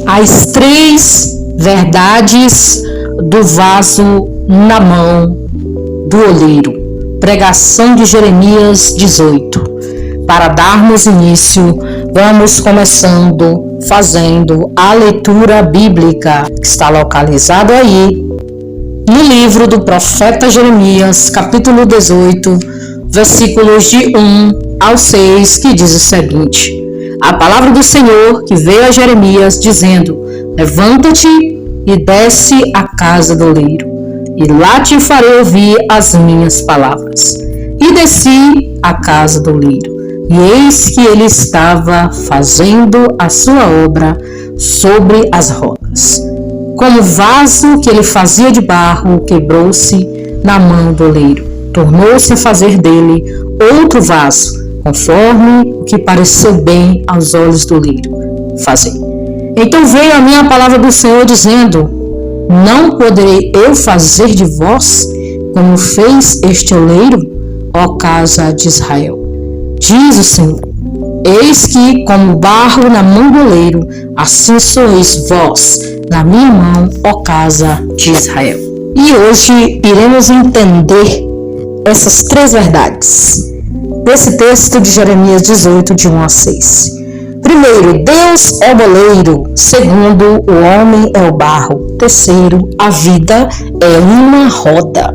As três verdades do vaso na mão do oleiro. Pregação de Jeremias 18. Para darmos início, vamos começando fazendo a leitura bíblica, que está localizado aí no livro do profeta Jeremias, capítulo 18, versículos de 1 ao 6, que diz o seguinte: a palavra do Senhor que veio a Jeremias, dizendo: levanta-te e desce à casa do oleiro, e lá te farei ouvir as minhas palavras. E desci à casa do oleiro, e eis que ele estava fazendo a sua obra sobre as rodas. Como o vaso que ele fazia de barro quebrou-se na mão do oleiro, tornou-se a fazer dele outro vaso, conforme o que pareceu bem aos olhos do oleiro fazer. Então veio a mim a palavra do Senhor, dizendo: não poderei eu fazer de vós como fez este oleiro, ó casa de Israel? Diz o Senhor: eis que, como barro na mão do oleiro, assim sois vós na minha mão, ó casa de Israel. E hoje iremos entender essas três verdades desse texto de Jeremias 18, de 1 a 6. Primeiro, Deus é o oleiro. Segundo, o homem é o barro. Terceiro, a vida é uma roda.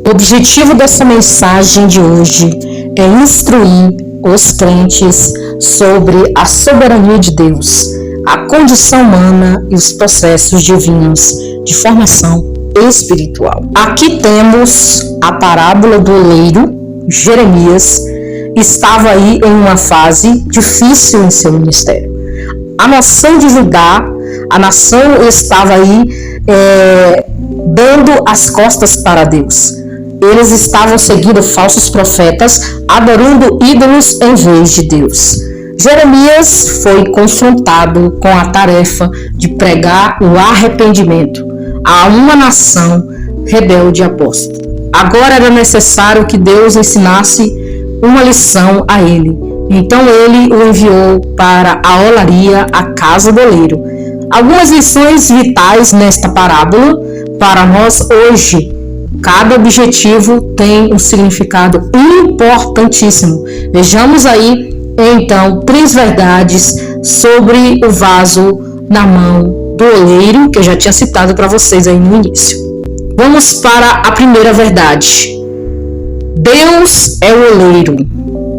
O objetivo dessa mensagem de hoje é instruir os crentes sobre a soberania de Deus, a condição humana e os processos divinos de formação espiritual. Aqui temos a parábola do oleiro. Jeremias estava aí em uma fase difícil em seu ministério. A nação de Judá, a nação estava aí dando as costas para Deus. Eles estavam seguindo falsos profetas, adorando ídolos em vez de Deus. Jeremias foi confrontado com a tarefa de pregar o arrependimento a uma nação rebelde e apóstata. Agora era necessário que Deus ensinasse uma lição a ele. Então ele o enviou para a olaria, a casa do oleiro. Algumas lições vitais nesta parábola para nós hoje. Cada objetivo tem um significado importantíssimo. Vejamos aí, então, três verdades sobre o vaso na mão do oleiro, que eu já tinha citado para vocês aí no início. Vamos para a primeira verdade. Deus é o oleiro.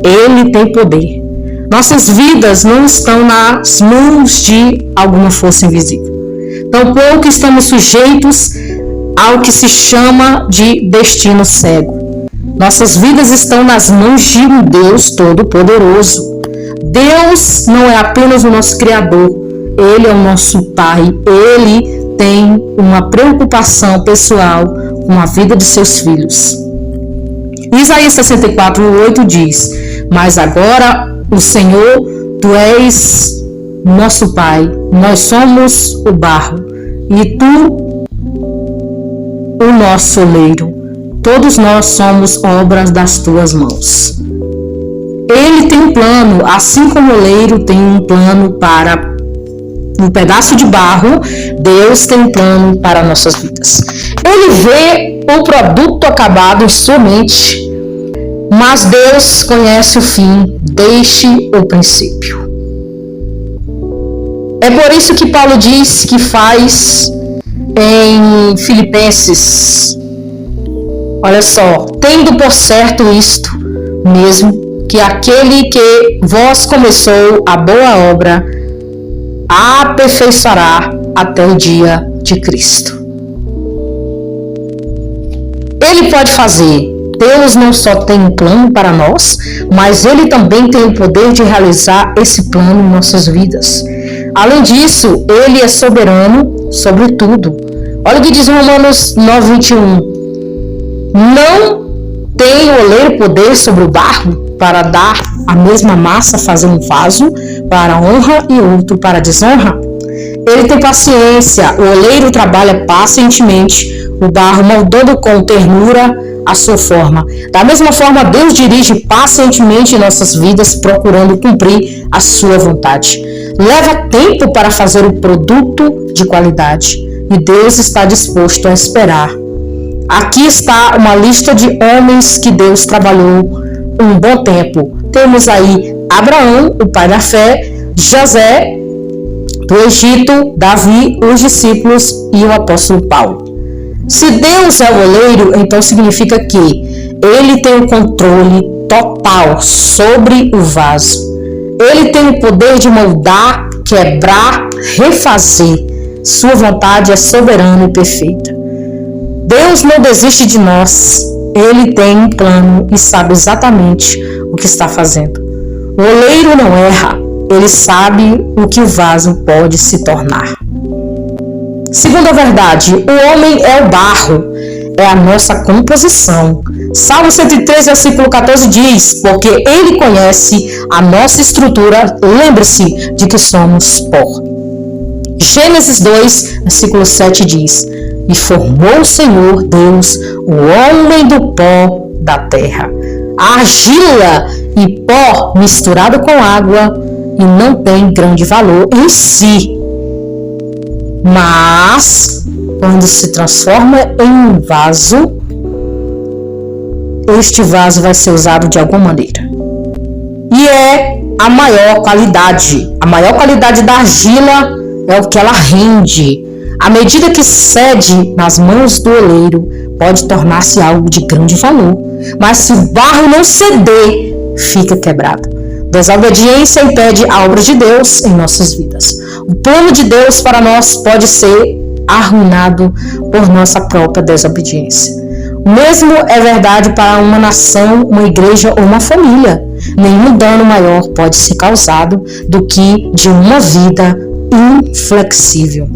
Ele tem poder. Nossas vidas não estão nas mãos de alguma força invisível. Tampouco estamos sujeitos ao que se chama de destino cego. Nossas vidas estão nas mãos de um Deus Todo-Poderoso. Deus não é apenas o nosso Criador, Ele é o nosso Pai. Ele tem uma preocupação pessoal com a vida de seus filhos. Isaías 64:8 diz: mas agora, o Senhor, Tu és nosso Pai, nós somos o barro, e Tu o nosso oleiro. Todos nós somos obras das Tuas mãos. Ele tem um plano, assim como o oleiro tem um plano para um pedaço de barro. Deus tem um plano para nossas vidas. Ele vê o produto acabado em sua mente, mas Deus conhece o fim, desde o princípio. É por isso que Paulo diz que faz em Filipenses: olha só, tendo por certo isto mesmo, que aquele que vós começou a boa obra aperfeiçoará até o dia de Cristo. Ele pode fazer. Deus não só tem um plano para nós, mas Ele também tem o poder de realizar esse plano em nossas vidas. Além disso, Ele é soberano sobre tudo. Olha o que diz Romanos 9:21. Não tem o oleiro poder sobre o barro para dar a mesma massa, fazer um vaso para honra e outro para desonra? Ele tem paciência, o oleiro trabalha pacientemente, o barro moldando com ternura a sua forma. Da mesma forma, Deus dirige pacientemente nossas vidas, procurando cumprir a sua vontade. Leva tempo para fazer o produto de qualidade e Deus está disposto a esperar. Aqui está uma lista de homens que Deus trabalhou um bom tempo. Temos aí Abraão, o pai da fé, José do Egito, Davi, os discípulos e o apóstolo Paulo. Se Deus é o oleiro, então significa que Ele tem o controle total sobre o vaso. Ele tem o poder de moldar, quebrar, refazer. Sua vontade é soberana e perfeita. Deus não desiste de nós. Ele tem um plano e sabe exatamente o que está fazendo. O oleiro não erra. Ele sabe o que o vaso pode se tornar. Segunda verdade, o homem é o barro, é a nossa composição. Salmo 103, versículo 14 diz, porque Ele conhece a nossa estrutura, lembre-se de que somos pó. Gênesis 2, versículo 7 diz, e formou o Senhor Deus o homem do pó da terra. A argila e pó misturado com água e não tem grande valor em si. Mas, quando se transforma em um vaso, este vaso vai ser usado de alguma maneira. E é a maior qualidade. A maior qualidade da argila é o que ela rende. À medida que cede nas mãos do oleiro, pode tornar-se algo de grande valor. Mas se o barro não ceder, fica quebrado. Desobediência impede a obra de Deus em nossas vidas. O plano de Deus para nós pode ser arruinado por nossa própria desobediência. O mesmo é verdade para uma nação, uma igreja ou uma família. Nenhum dano maior pode ser causado do que de uma vida inflexível.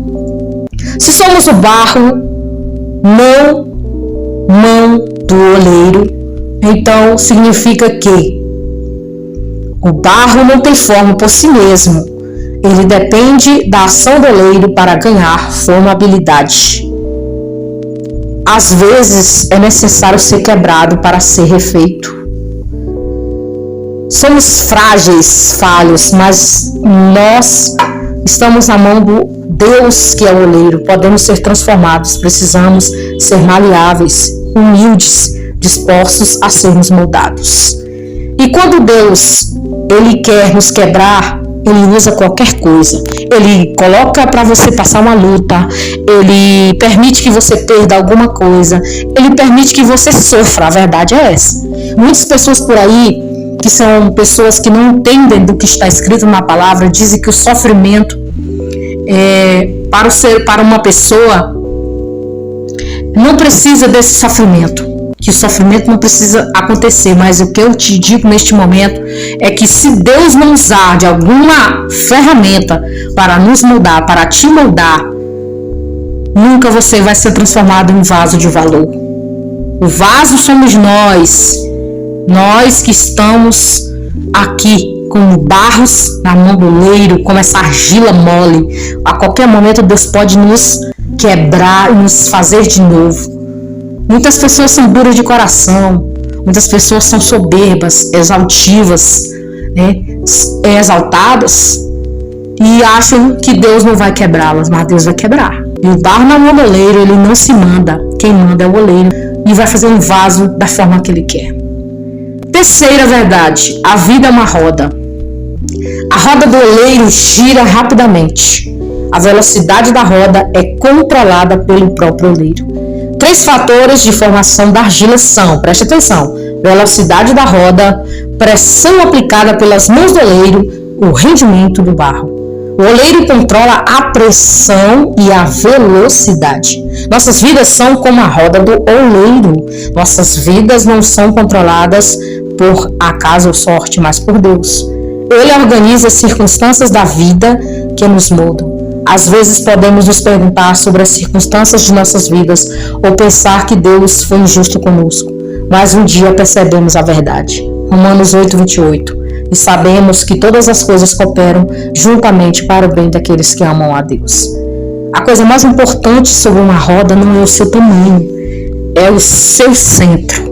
Se somos o barro, não mão do oleiro, então significa que o barro não tem forma por si mesmo. Ele depende da ação do oleiro para ganhar formabilidade. Às vezes é necessário ser quebrado para ser refeito. Somos frágeis, falhos, mas nós estamos na mão do Deus que é o oleiro. Podemos ser transformados, precisamos ser maleáveis, humildes, dispostos a sermos moldados. E quando Deus Ele quer nos quebrar, Ele usa qualquer coisa. Ele coloca para você passar uma luta. Ele permite que você perda alguma coisa. Ele permite que você sofra. A verdade é essa. Muitas pessoas por aí, que são pessoas que não entendem do que está escrito na palavra, dizem que o sofrimento para uma pessoa não precisa desse sofrimento. Que o sofrimento não precisa acontecer, mas o que eu te digo neste momento é que se Deus não usar de alguma ferramenta para nos moldar, para te moldar, nunca você vai ser transformado em um vaso de valor. O vaso somos nós que estamos aqui como barros na mão do oleiro, como essa argila mole. A qualquer momento Deus pode nos quebrar e nos fazer de novo. Muitas pessoas são duras de coração, muitas pessoas são soberbas, exaltivas, exaltadas e acham que Deus não vai quebrá-las, mas Deus vai quebrar. E o barro na mão do oleiro, ele não se manda, quem manda é o oleiro e vai fazer um vaso da forma que ele quer. Terceira verdade, a vida é uma roda. A roda do oleiro gira rapidamente. A velocidade da roda é controlada pelo próprio oleiro. 3 fatores de formação da argila são, preste atenção, velocidade da roda, pressão aplicada pelas mãos do oleiro, o rendimento do barro. O oleiro controla a pressão e a velocidade. Nossas vidas são como a roda do oleiro. Nossas vidas não são controladas por acaso ou sorte, mas por Deus. Ele organiza as circunstâncias da vida que nos moldam. Às vezes podemos nos perguntar sobre as circunstâncias de nossas vidas ou pensar que Deus foi injusto conosco, mas um dia percebemos a verdade. Romanos 8:28. E sabemos que todas as coisas cooperam juntamente para o bem daqueles que amam a Deus. A coisa mais importante sobre uma roda não é o seu tamanho, é o seu centro.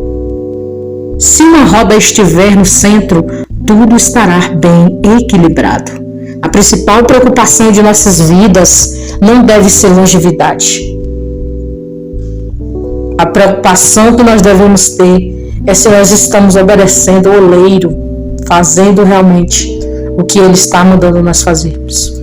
Se uma roda estiver no centro, tudo estará bem equilibrado. A principal preocupação de nossas vidas não deve ser longevidade. A preocupação que nós devemos ter é se nós estamos obedecendo o oleiro, fazendo realmente o que ele está mandando nós fazermos.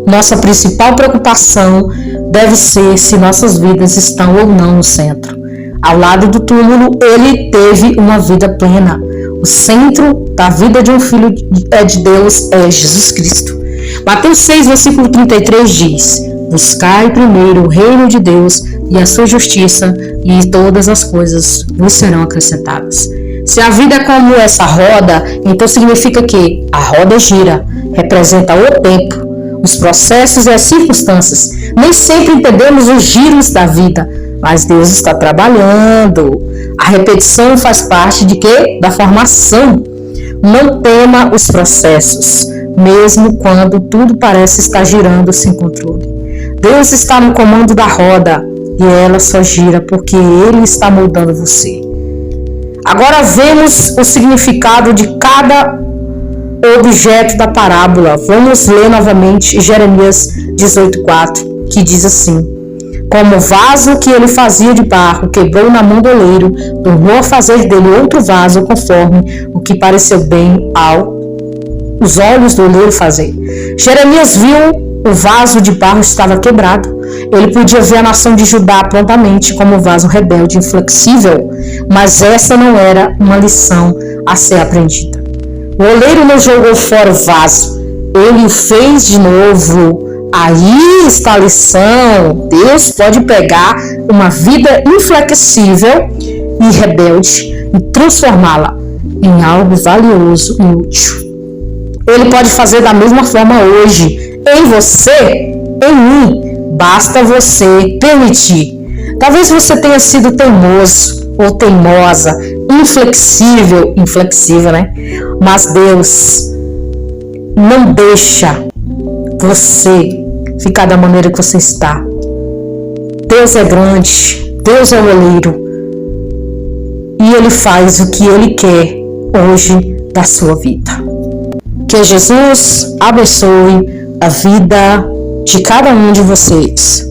Nossa principal preocupação deve ser se nossas vidas estão ou não no centro. Ao lado do túmulo, ele teve uma vida plena. O centro da vida de um filho de Deus é Jesus Cristo. Mateus 6, versículo 33 diz: buscai primeiro o reino de Deus e a sua justiça, e todas as coisas vos serão acrescentadas. Se a vida é como essa roda, então significa que a roda gira, representa o tempo, os processos e as circunstâncias. Nem sempre entendemos os giros da vida, mas Deus está trabalhando. A repetição faz parte de quê? Da formação. Não tema os processos, mesmo quando tudo parece estar girando sem controle. Deus está no comando da roda e ela só gira porque Ele está moldando você. Agora vemos o significado de cada objeto da parábola. Vamos ler novamente Jeremias 18:4, que diz assim: como o vaso que ele fazia de barro quebrou na mão do oleiro, tornou a fazer dele outro vaso conforme o que pareceu bem aos olhos do oleiro fazer. Jeremias viu o vaso de barro estava quebrado. Ele podia ver a nação de Judá prontamente como um vaso rebelde e inflexível, mas essa não era uma lição a ser aprendida. O oleiro não jogou fora o vaso, ele o fez de novo. Aí está a lição. Deus pode pegar uma vida inflexível e rebelde e transformá-la em algo valioso e útil. Ele pode fazer da mesma forma hoje, em você, em mim. Basta você permitir. Talvez você tenha sido teimoso ou teimosa, inflexível, né? Mas Deus não deixa você ficar da maneira que você está. Deus é grande, Deus é o oleiro e Ele faz o que Ele quer hoje da sua vida. Que Jesus abençoe a vida de cada um de vocês.